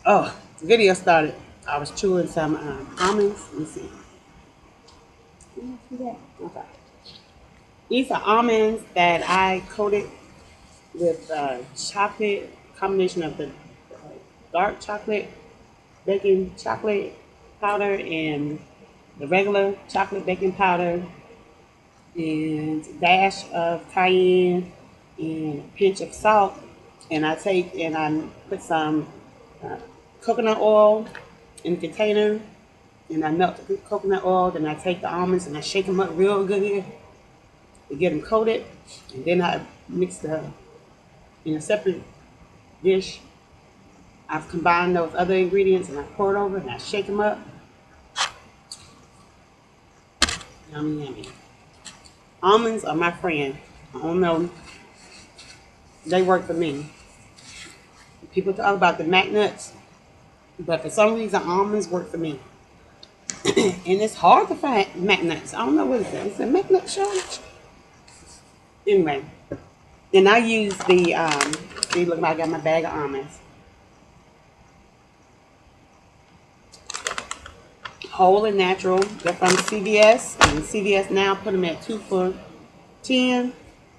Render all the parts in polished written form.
Oh, the video started. I was chewing some almonds. Let me see. Can you see that? Okay. These are almonds that I coated with chocolate, combination of the dark chocolate, baking chocolate powder, and the regular chocolate baking powder, and a dash of cayenne, and a pinch of salt. And I put some uh, coconut oil in a container, and I melt the coconut oil. Then I take the almonds and I shake them up real good to get them coated, and then I mix the in a separate dish. I've combined those other ingredients and I pour it over and I shake them up. Yummy, yummy. Almonds are my friend. I don't know, they work for me. People talk about the mac nuts, but for some reason almonds work for me. And it's hard to find mac nuts. I don't know what it is. Is it mac nut shortage? Anyway, and I use the see, look, I got my bag of almonds. Whole and natural. They're from CVS, and CVS now put them at 2 for $10,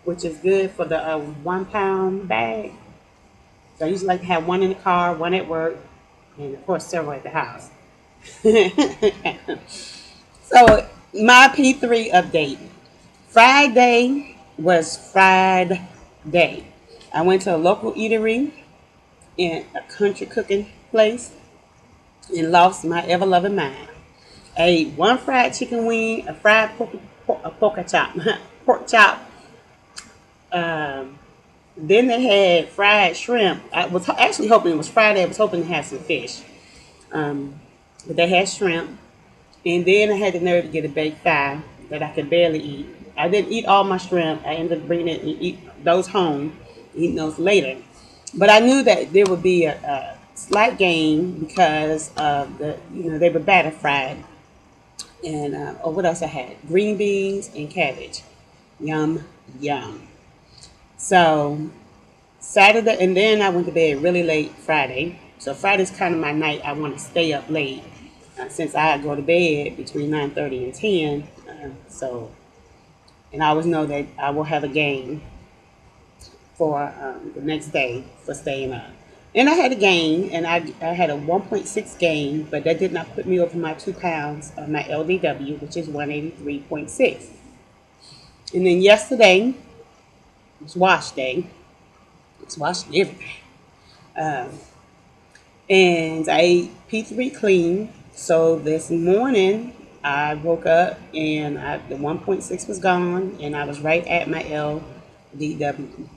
which is good for the 1 pound bag. So I usually like to have one in the car, one at work, and of course several at the house. So my P3 update. Friday was Friday. I went to a local eatery in a country cooking place and lost my ever loving mind. I ate one fried chicken wing, a fried pork chop, pork chop. Um, then they had fried shrimp. I was actually hoping it was Friday. I was hoping to have some fish, but they had shrimp. And then I had the nerve to get a baked thigh that I could barely eat. I didn't eat all my shrimp. I ended up bringing it and eat those home, eating those later. But I knew that there would be a slight gain because of they were batter fried. And what else I had? Green beans and cabbage. Yum, yum. So Saturday, and then I went to bed really late Friday. So Friday's kind of my night. I want to stay up late since I go to bed between 9:30 and 10. And I always know that I will have a game for the next day for staying up. And I had a gain, and I had a 1.6 gain, but that did not put me over my 2 pounds of my LDW, which is 183.6. And then yesterday was wash day. It's washing every day. Um, and I ate P3 clean. So this morning I woke up and the 1.6 was gone, and I was right at my LDW.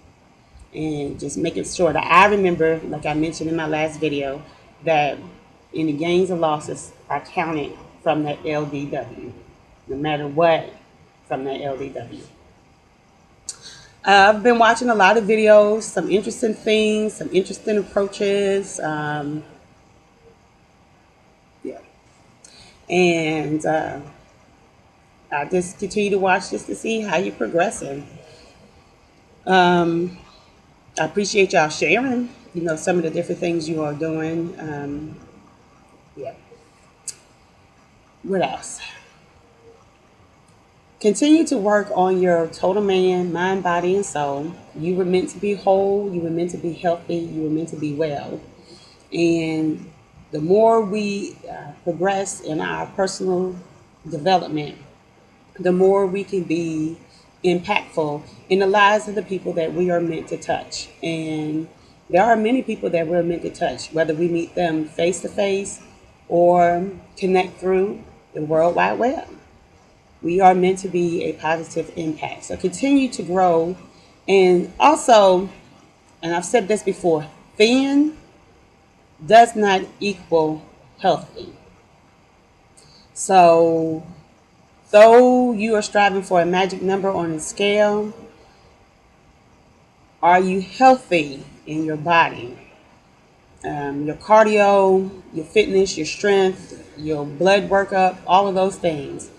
And just making sure that I remember, like I mentioned in my last video, that any gains or losses are counted from that LDW, no matter what, from that LDW. I've been watching a lot of videos, some interesting things, some interesting approaches. Yeah. And I just continue to watch just to see how you're progressing. I appreciate y'all sharing, some of the different things you are doing. Yeah. What else? Continue to work on your total man, mind, body, and soul. You were meant to be whole. You were meant to be healthy. You were meant to be well. And the more we progress in our personal development, the more we can be impactful in the lives of the people that we are meant to touch. And there are many people that we're meant to touch, whether we meet them face to face or connect through the World Wide Web. We are meant to be a positive impact. So continue to grow. And also, and I've said this before, thin does not equal healthy. So though you are striving for a magic number on a scale, are you healthy in your body? Your cardio, your fitness, your strength, your blood workup, all of those things.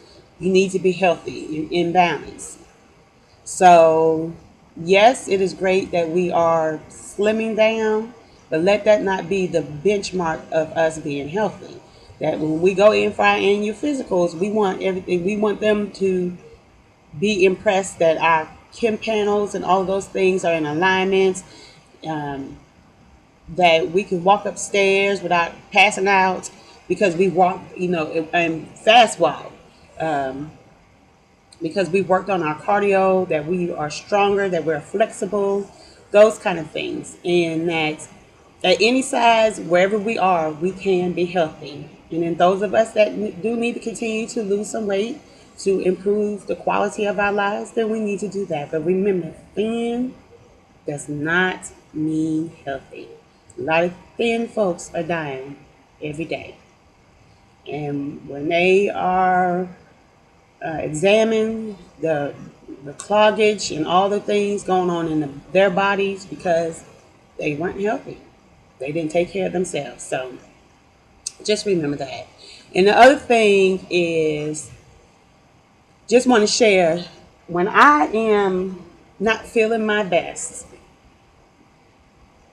You need to be healthy, in balance. So, yes, it is great that we are slimming down, but let that not be the benchmark of us being healthy. That when we go in for our annual physicals, we want everything. We want them to be impressed that our chem panels and all of those things are in alignment. Um, that we can walk upstairs without passing out because we walk, and fast walk. Um, because we worked on our cardio, that we are stronger, that we're flexible, those kind of things. And that at any size, wherever we are, we can be healthy. And then those of us that do need to continue to lose some weight to improve the quality of our lives, then we need to do that. But remember, thin does not mean healthy. A lot of thin folks are dying every day. And when they are examine the cloggage and all the things going on in their bodies because they weren't healthy. They didn't take care of themselves. So just remember that. And the other thing is, just want to share, when I am not feeling my best,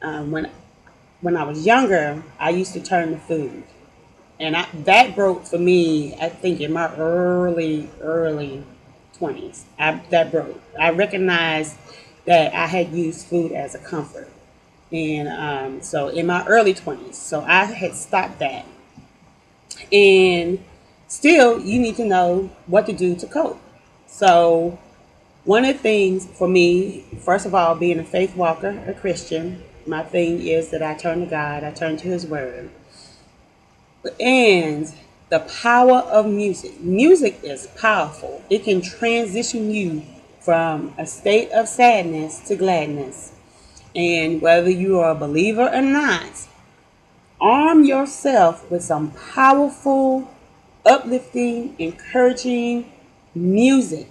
when I was younger, I used to turn to food. And that broke for me, I think, in my early 20s. That broke. I recognized that I had used food as a comfort. And so in my early 20s, so I had stopped that. And still, you need to know what to do to cope. So one of the things for me, first of all, being a faith walker, a Christian, my thing is that I turn to God, I turn to His Word. And the power of music. Music is powerful. It can transition you from a state of sadness to gladness. And whether you are a believer or not, arm yourself with some powerful, uplifting, encouraging music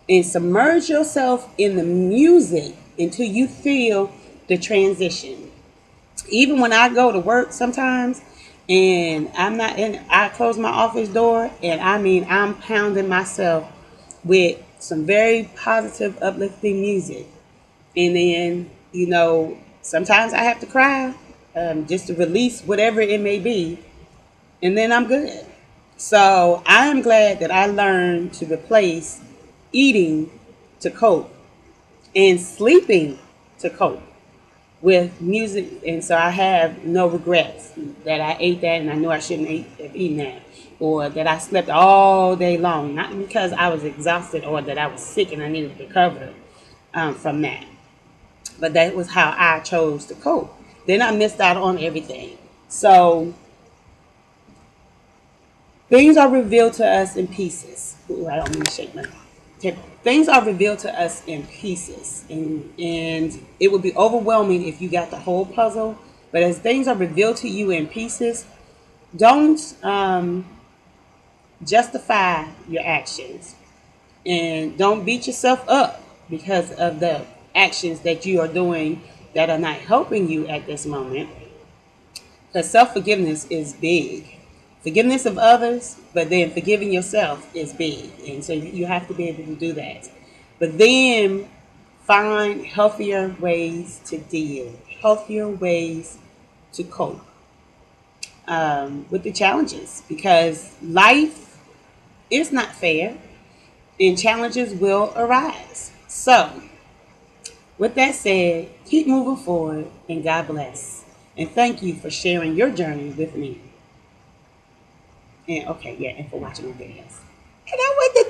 and submerge yourself in the music until you feel the transition. Even when I go to work sometimes and I'm not in, I close my office door and I mean, I'm pounding myself with some very positive, uplifting music. And then, sometimes I have to cry just to release whatever it may be. And then I'm good. So I am glad that I learned to replace eating to cope and sleeping to cope with music, and so I have no regrets that I ate that and I knew I shouldn't have eaten that, or that I slept all day long, not because I was exhausted or that I was sick and I needed to recover from that, but that was how I chose to cope. Then I missed out on everything. So things are revealed to us in pieces. Ooh, I don't mean to shake my table. Things are revealed to us in pieces, and it would be overwhelming if you got the whole puzzle. But as things are revealed to you in pieces, don't justify your actions, and don't beat yourself up because of the actions that you are doing that are not helping you at this moment. Because self-forgiveness is big. Forgiveness of others, but then forgiving yourself is big. And so you have to be able to do that. But then find healthier ways to deal, healthier ways to cope with the challenges. Because life is not fair and challenges will arise. So, with that said, keep moving forward and God bless. And thank you for sharing your journey with me. And okay, yeah, and for watching my videos. And I went to